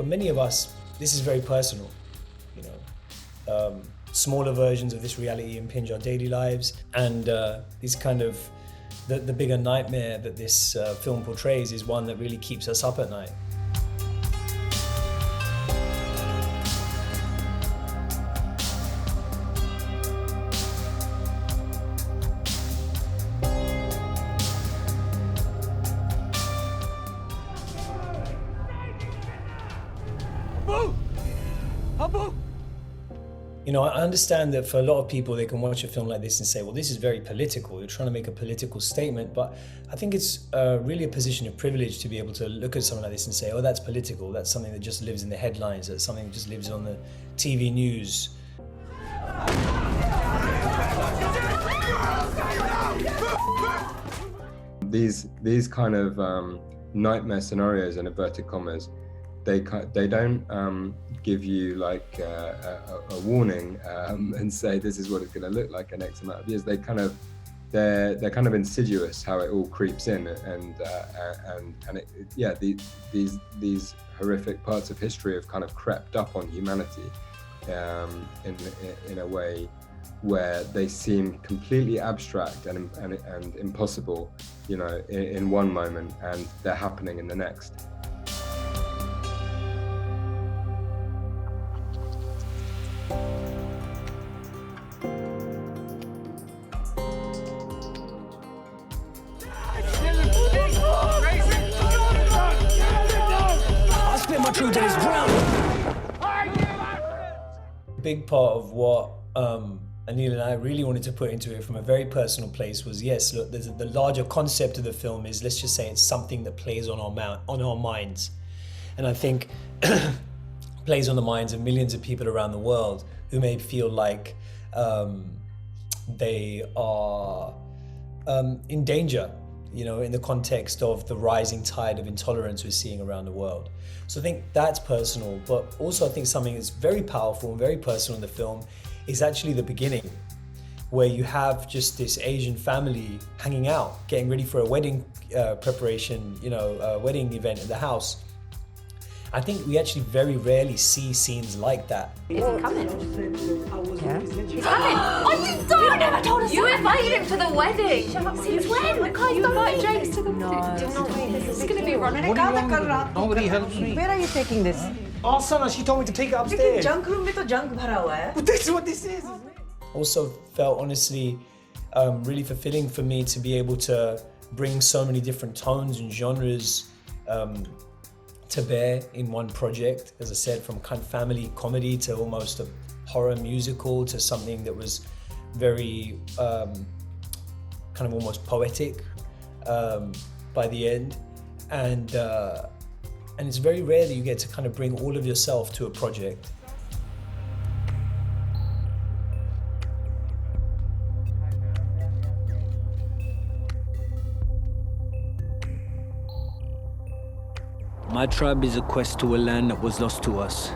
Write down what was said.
for many of us, this is very personal, you know. Smaller versions of this reality impinge our daily lives, and these kind of, the bigger nightmare that this film portrays is one that really keeps us up at night. You know, I understand that for a lot of people, they can watch a film like this and say, well, this is very political. You're trying to make a political statement. But I think it's really a position of privilege to be able to look at something like this and say, oh, that's political. That's something that just lives in the headlines. That's something that just lives on the TV news. These kind of nightmare scenarios, in inverted commas, they don't give you like a warning and say this is what it's going to look like in X amount of years. They're kind of insidious how it all creeps in, and these horrific parts of history have kind of crept up on humanity in a way where they seem completely abstract and impossible, you know, in one moment, and they're happening in the next. Big part of what Aneil and I really wanted to put into it from a very personal place was, yes, look, the larger concept of the film is, let's just say it's something that plays on our minds. And I think plays on the minds of millions of people around the world who may feel like they are in danger, you know, in the context of the rising tide of intolerance we're seeing around the world. So I think that's personal, but also I think something that's very powerful and very personal in the film is actually the beginning, where you have just this Asian family hanging out, getting ready for a wedding preparation, you know, a wedding event at the house. I think we actually very rarely see scenes like that. Is he coming? Yeah. He's coming! Oh, you don't! You never told us. You invited him to the wedding. Shut up. Since when? You guys don't invite James to the wedding. Do not wait. This is going to be running. Nobody helps me. Where are you taking this? Oh, Sana, she told me to take it upstairs. Junk room में तो junk भरा हुआ है. But this is what this is, isn't it? Also felt honestly really fulfilling for me to be able to bring so many different tones and genres to bear in one project. As I said, from kind of family comedy to almost a horror musical to something that was very kind of almost poetic by the end. And it's very rare that you get to kind of bring all of yourself to a project. My tribe is a quest to a land that was lost to us.